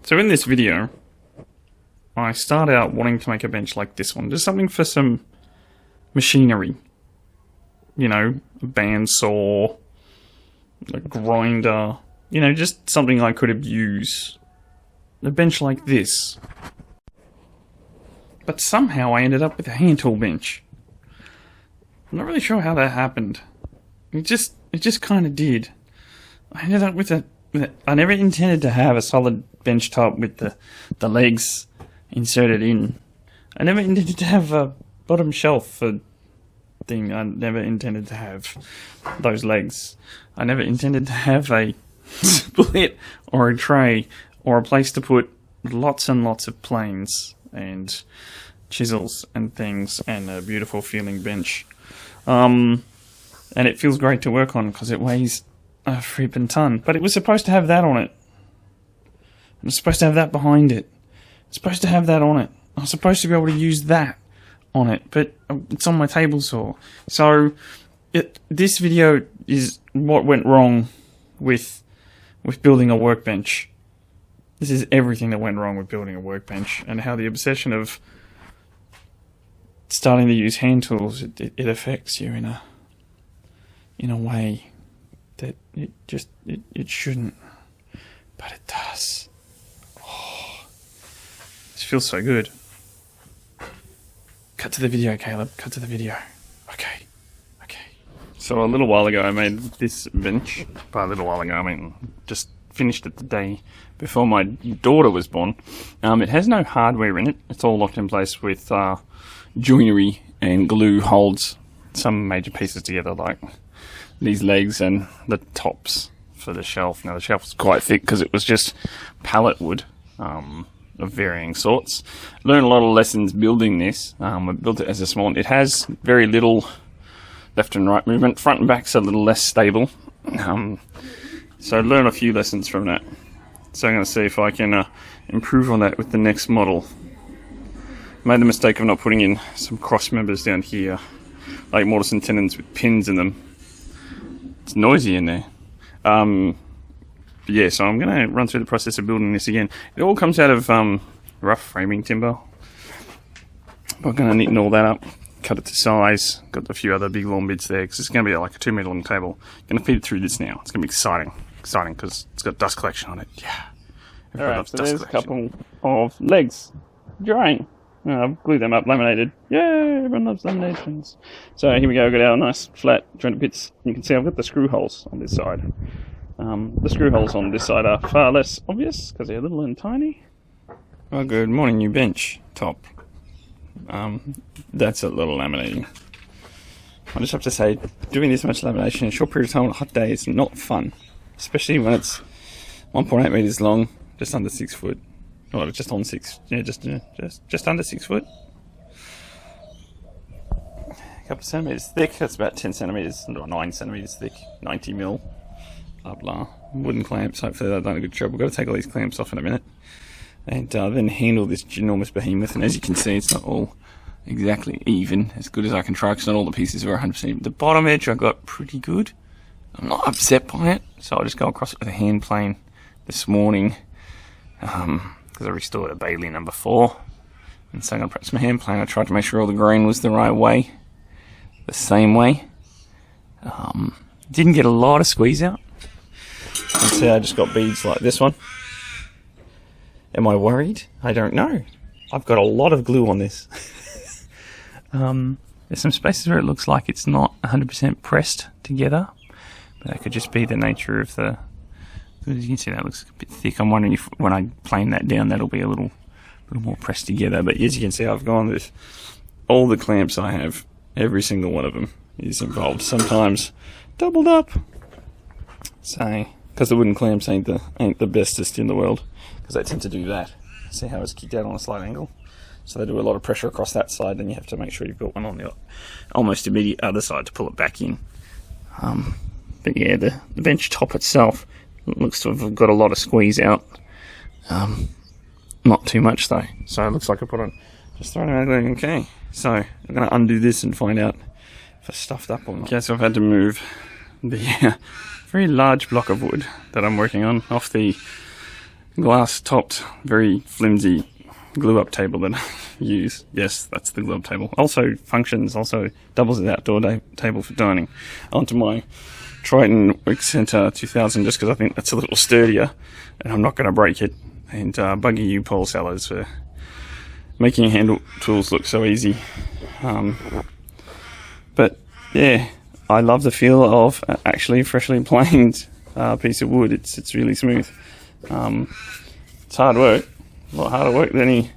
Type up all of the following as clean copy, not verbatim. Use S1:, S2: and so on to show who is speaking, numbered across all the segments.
S1: So in this video, I start out wanting to make a bench like this one. Just something for some machinery. You know, a bandsaw, a grinder, you know, just something I could abuse. A bench like this. But somehow I ended up with a hand tool bench. I'm not really sure how that happened. It just kind of did. I ended up with I never intended to have a solid bench top with the legs inserted in. I never intended to have a bottom shelf for thing. I never intended to have those legs. I never intended to have a split or a tray or a place to put lots and lots of planes and chisels and things and a beautiful feeling bench. And it feels great to work on because it weighs a freaking ton. But it was supposed to have that on it. It was supposed to have that behind it. It's supposed to have that on it. I was supposed to be able to use that on it, but it's on my table saw. So this video is what went wrong with building a workbench. This is everything that went wrong with building a workbench, and how the obsession of starting to use hand tools, it affects you in a way that it shouldn't, but it does. Oh, this feels so good. Cut to the video, Caleb. Cut to the video. Okay. So a little while ago I made this bench. By a little while ago I mean just finished it the day before my daughter was born. It has no hardware in it. It's all locked in place with joinery and glue holds some major pieces together, like these legs and the tops for the shelf. Now the shelf was quite thick because it was just pallet wood of varying sorts. Learned a lot of lessons building this. I built it as a small. It has very little left and right movement. Front and back's a little less stable. So I learned a few lessons from that. So I'm going to see if I can improve on that with the next model. Made the mistake of not putting in some cross members down here, like mortise and tenons with pins in them. It's noisy in there. But yeah, so I'm going to run through the process of building this again. It all comes out of rough framing timber. I'm going to neaten all that up, cut it to size. Got a few other big long bits there because it's going to be like a 2 meter long table. Going to feed it through this now. It's going to be exciting because it's got dust collection on it. Yeah.
S2: Alright, so there's a couple of legs drying. I've glued them up, laminated. Yay, everyone loves laminations. So here we go, got our nice flat jointed bits. You can see I've got the screw holes on this side. The screw holes on this side are far less obvious because they're little and tiny.
S1: Well, good morning, new bench top. That's a little laminating. I just have to say, doing this much lamination in a short period of time on a hot day is not fun. Especially when it's 1.8 meters long, just under 6 foot. Well, just on 6, yeah, just under 6 foot. A couple of centimeters thick, that's about 10 centimeters, or 9 centimeters thick, 90 mil. Blah blah. Wooden clamps, hopefully they've done a good job. We've got to take all these clamps off in a minute. And then handle this enormous behemoth. And as you can see, it's not all exactly even, as good as I can try, because not all the pieces are 100%. The bottom edge I got pretty good. I'm not upset by it, so I'll just go across it with a hand plane this morning. Because I restored a Bailey number 4, and so I'm going to practice my hand plane. I tried to make sure all the grain was the right way, the same way. Didn't get a lot of squeeze out. You can see I just got beads like this one. Am I worried? I don't know. I've got a lot of glue on this. There's some spaces where it looks like it's not 100% pressed together, but that could just be the nature of the... As you can see, that looks a bit thick. I'm wondering if when I plane that down, that'll be a little more pressed together. But as you can see, I've gone with all the clamps I have. Every single one of them is involved. Sometimes doubled up. So, because the wooden clamps ain't the bestest in the world, because they tend to do that. See how it's kicked out on a slight angle? So they do a lot of pressure across that side, and you have to make sure you've got one on the almost immediate other side to pull it back in. But yeah, the bench top itself looks to have got a lot of squeeze out. Not too much though. So it looks like I put on just throwing it out. Okay. So I'm going to undo this and find out if I stuffed up or not. Okay, so I've had to move the very large block of wood that I'm working on off the glass topped, very flimsy glue up table that I use. Yes, that's the glue up table. Also functions, also doubles as outdoor table for dining. Onto my Triton Wick Center 2000 just because I think that's a little sturdier and I'm not going to break it. And buggy you, Paul Sellers, for making hand tools look so easy. But yeah, I love the feel of actually freshly planed piece of wood. It's really smooth. It's hard work, a lot harder work than he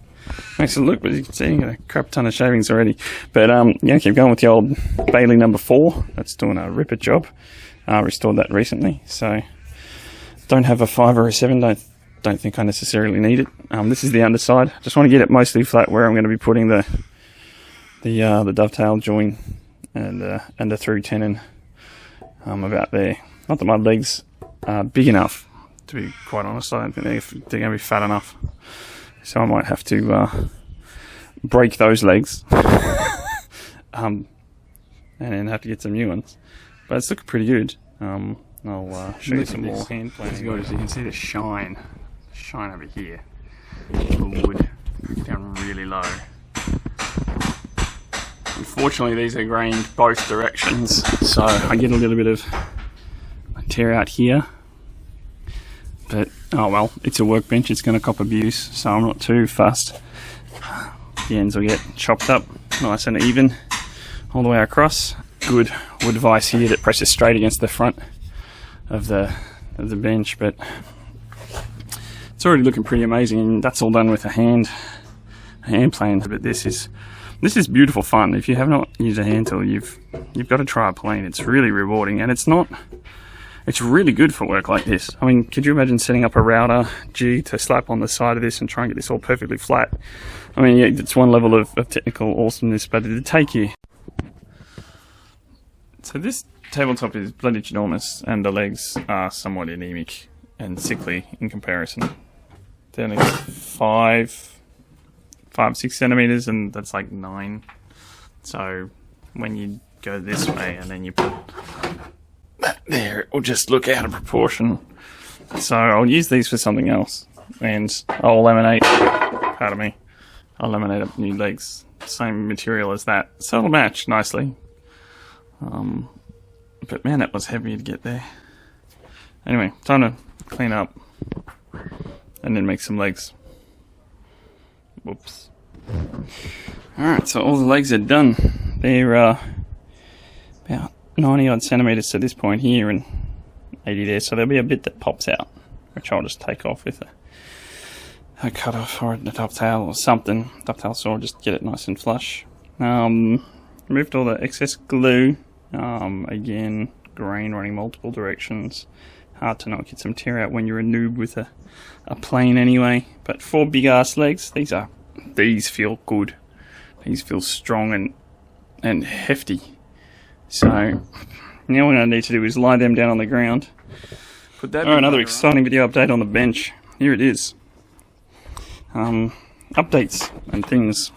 S1: makes it look, but you can see, got a crap ton of shavings already. But yeah, keep going with the old Bailey number 4. That's doing a ripper job. Restored that recently, so don't have a 5 or a 7. Don't think I necessarily need it. This is the underside. Just want to get it mostly flat where I'm going to be putting the dovetail join and the through tenon about there. Not that my legs are big enough, to be quite honest. I don't think they're going to be fat enough, so I might have to break those legs and then have to get some new ones. But it's looking pretty good. I'll show you some more hand planing. As you can see the shine over here. The wood down really low. Unfortunately, these are grained both directions, so I get a little bit of tear out here. But oh well, it's a workbench. It's going to cop abuse, so I'm not too fussed. The ends will get chopped up nice and even all the way across. Good wood vise here that presses straight against the front of the bench, but it's already looking pretty amazing, and that's all done with a hand plane. But this is beautiful fun. If you have not used a hand tool, you've got to try a plane. It's really rewarding, and it's really good for work like this. I mean, could you imagine setting up a router G to slap on the side of this and try and get this all perfectly flat? I mean, yeah, it's one level of technical awesomeness, but it'd take you. So this tabletop is bloody ginormous, and the legs are somewhat anemic and sickly in comparison. They're only 5-6 centimeters, and that's like 9. So when you go this way and then you put that there, it will just look out of proportion. So I'll use these for something else, and I'll laminate. Pardon me. I'll laminate up new legs, same material as that, so it'll match nicely. But man, that was heavy to get there. Anyway, time to clean up and then make some legs. Whoops. Alright, so all the legs are done. They're about 90 odd centimeters to this point here and 80 there, so there'll be a bit that pops out, which I'll just take off with a cut off or a dovetail or something. Dovetail saw, just get it nice and flush. Removed all the excess glue. Again, grain running multiple directions. Hard to not get some tear out when you're a noob with a plane anyway. But 4 big ass legs. These feel good. These feel strong and hefty. So now what I need to do is lie them down on the ground. Put that. Another exciting video update on the bench. Here it is. Updates and things.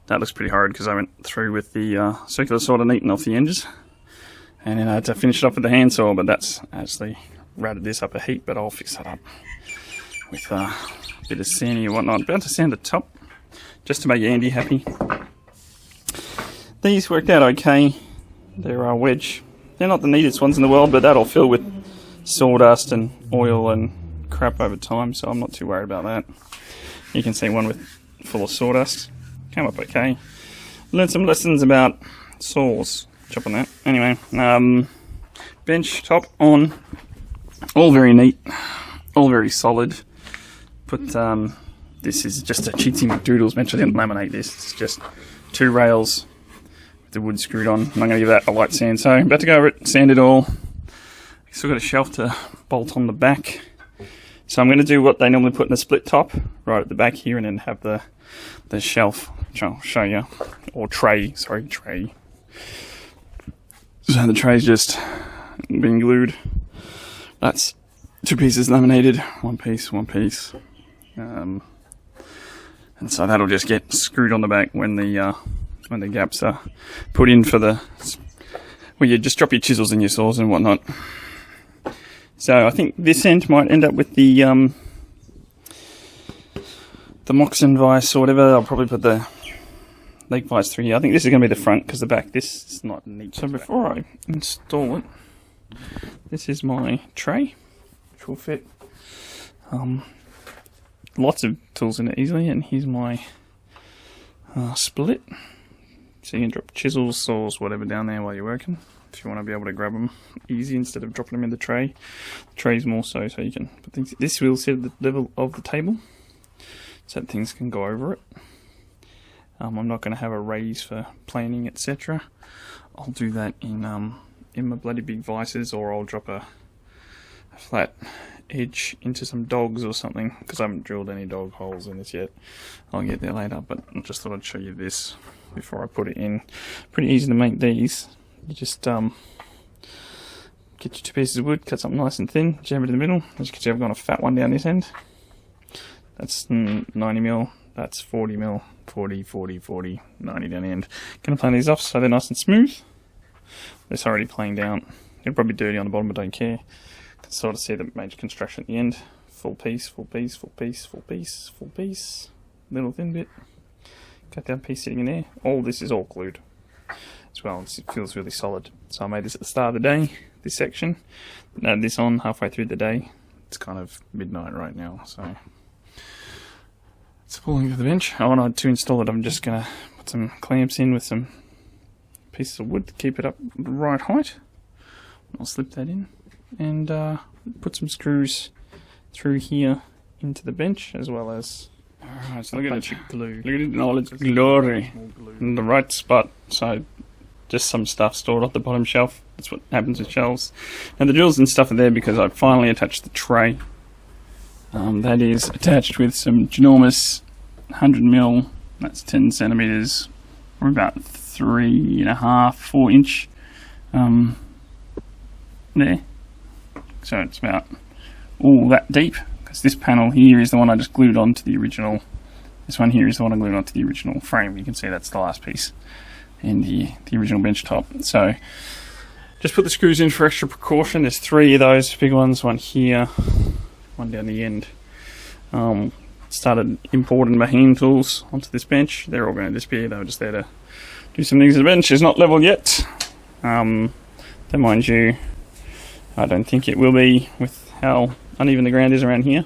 S1: That looks pretty hard because I went through with the circular saw and eaten off the edges. And then I had to finish it off with the handsaw, but that's actually routed this up a heap, but I'll fix that up with a bit of sanding and whatnot. About to sand the top, just to make Andy happy. These worked out okay. They're wedge. They're not the neatest ones in the world, but that'll fill with sawdust and oil and crap over time, so I'm not too worried about that. You can see one full of sawdust. Came up okay. Learned some lessons about saws. Chopping that. Anyway, bench top on. All very neat. All very solid. Put this is just a cheatsy McDoodles bench. I didn't laminate this. It's just 2 rails with the wood screwed on. I'm going to give that a light sand. So I'm about to go over it, sand it all. Still got a shelf to bolt on the back. So I'm going to do what they normally put in the split top right at the back here, and then have the shelf, which I'll show you, or tray. So the tray's just been glued. That's 2 pieces laminated, one piece. And so that'll just get screwed on the back when the gaps are put in for where you just drop your chisels and your saws and whatnot. So I think this end might end up with the
S2: the Moxon vise or whatever. I'll probably put the leg vise through here. I think this is going to be the front because the back, this is not neat. So before I install it, this is my tray, which will fit lots of tools in it easily. And here's my split. So you can drop chisels, saws, whatever down there while you're working. If you want to be able to grab them easy instead of dropping them in the tray. The tray's more so you can put things. This will sit at the level of the table so that things can go over it. I'm not going to have a raise for planing, etc. I'll do that in my bloody big vices, or I'll drop a flat edge into some dogs or something, because I haven't drilled any dog holes in this yet. I'll get there later, but I just thought I'd show you this before I put it in. Pretty easy to make these. You just get your 2 pieces of wood, cut something nice and thin, jam it in the middle. As you can see, I've got a fat one down this end. That's 90mm, that's 40mm, 40, 40, 40, 90 down the end. Gonna plane these off so they're nice and smooth. It's already planed down. It'll probably be dirty on the bottom, but don't care. Can sort of see the major construction at the end. Full piece, full piece, full piece, full piece, full piece. Little thin bit. Cut down piece sitting in there. All this is all glued as well. It feels really solid. So I made this at the start of the day, this section. Add this on halfway through the day. It's kind of midnight right now, so it's pulling to the bench. I want to install it. I'm just going to put some clamps in with some pieces of wood to keep it up the right height. I'll slip that in and put some screws through here into the bench, as well as so look at it, glue. Look at it in all its glory, in the right spot. So just some stuff stored off the bottom shelf. That's what happens with shelves. And the drills and stuff are there because I finally attached the tray. That is attached with some ginormous 100mm, that's 10 centimeters, or about 3.5, 4 inch there. So it's about all that deep, because this panel here is the one I just glued onto the original. This one here is the one I glued onto the original frame. You can see that's the last piece in the original bench top. So just put the screws in for extra precaution. There's 3 of those big ones, one here, one down the end. Started importing my hand tools onto this bench. They're all going to disappear. They were just there to do some things. The bench is not level yet. Then mind you, I don't think it will be with how uneven the ground is around here.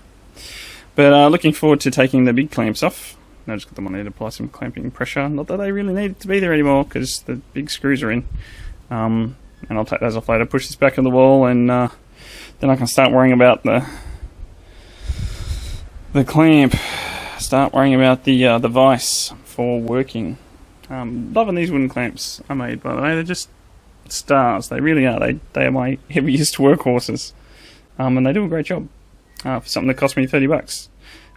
S2: But looking forward to taking the big clamps off. I just got them on there to apply some clamping pressure. Not that they really need to be there anymore, because the big screws are in. And I'll take those off later, push this back on the wall, and then I can start worrying about the clamp. Start worrying about the vise for working. Loving these wooden clamps I made, by the way. They're just stars. They really are. They are my heaviest workhorses. And they do a great job for something that cost me $30.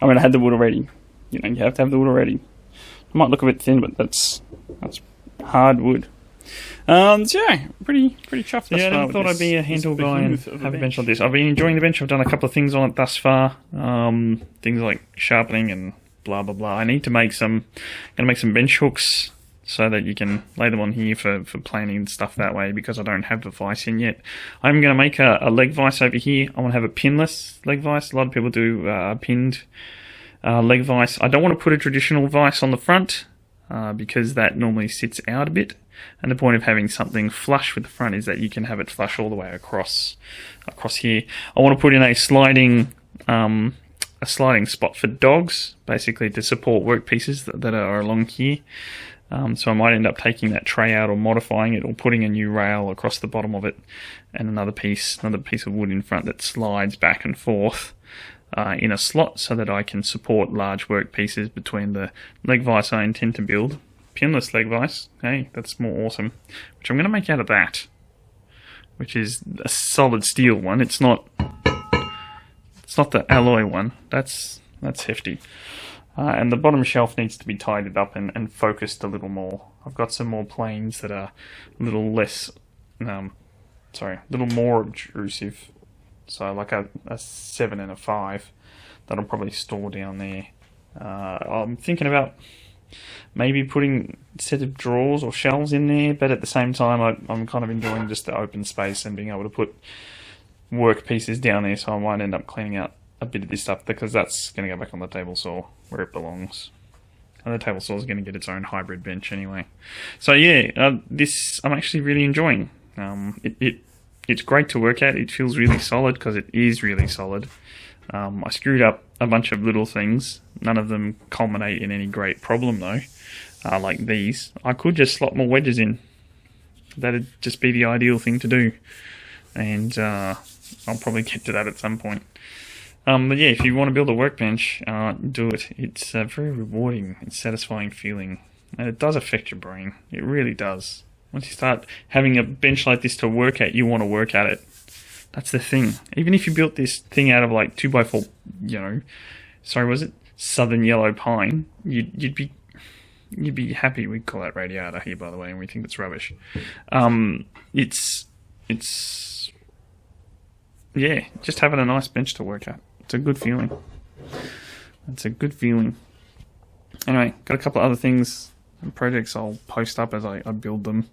S2: I mean, I had the wood already. You know, you have to have the wood already. It might look a bit thin, but that's hard wood. So yeah, pretty chuffed. Yeah, I thought I'd be a handle guy and have a bench like this. I've been enjoying the bench. I've done a couple of things on it thus far. Things like sharpening and blah blah blah. I need to make some. Gonna make some bench hooks so that you can lay them on here for planing and stuff that way, because I don't have the vise in yet. I'm going to make a leg vise over here. I want to have a pinless leg vise. A lot of people do pinned leg vise. I don't want to put a traditional vise on the front because that normally sits out a bit. And the point of having something flush with the front is that you can have it flush all the way across here. I want to put in a sliding spot for dogs, basically to support workpieces that are along here. So I might end up taking that tray out or modifying it, or putting a new rail across the bottom of it, and another piece of wood in front that slides back and forth in a slot, so that I can support large workpieces between the leg vise I intend to build. Pinless leg vise, hey, that's more awesome. Which I'm going to make out of that, which is a solid steel one. It's not the alloy one. That's hefty. And the bottom shelf needs to be tidied up and focused a little more. I've got some more planes that are a little less, a little more obtrusive. So like a 7 and a 5 that I'll probably store down there. I'm thinking about maybe putting a set of drawers or shelves in there, but at the same time I'm kind of enjoying just the open space and being able to put work pieces down there, so I might end up cleaning out
S1: a bit of this stuff because that's going to go back on the table saw where it belongs. And the table saw is going to get its own hybrid bench anyway. So yeah, this I'm actually really enjoying. It's great to work at. It feels really solid because it is really solid. I screwed up a bunch of little things. None of them culminate in any great problem though. Like these, I could just slot more wedges in. That'd just be the ideal thing to do. And I'll probably get to that at some point. But yeah, if you want to build a workbench, do it. It's a very rewarding and satisfying feeling. And it does affect your brain. It really does. Once you start having a bench like this to work at, you want to work at it. That's the thing. Even if you built this thing out of like 2x4, was it southern yellow pine? You'd be happy. We call that radiata here, by the way, and we think it's rubbish. Yeah, just having a nice bench to work at. It's a good feeling. It's a good feeling. Anyway, got a couple of other things and projects I'll post up as I build them.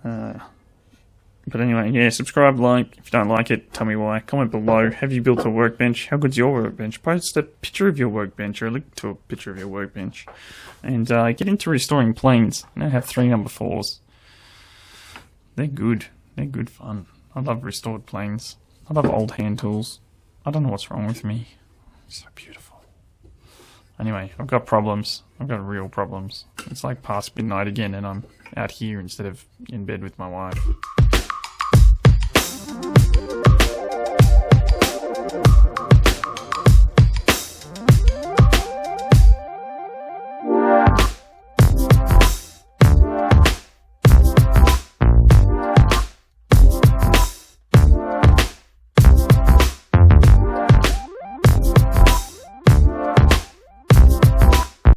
S1: But anyway, yeah, subscribe, like. If you don't like it, tell me why. Comment below. Have you built a workbench? How good's your workbench? Post a picture of your workbench or a link to a picture of your workbench. And get into restoring planes. I now have 3 number 4s. They're good. They're good fun. I love restored planes. I love old hand tools. I don't know what's wrong with me. It's so beautiful. Anyway, I've got problems. I've got real problems. It's like past midnight again and I'm out here instead of in bed with my wife.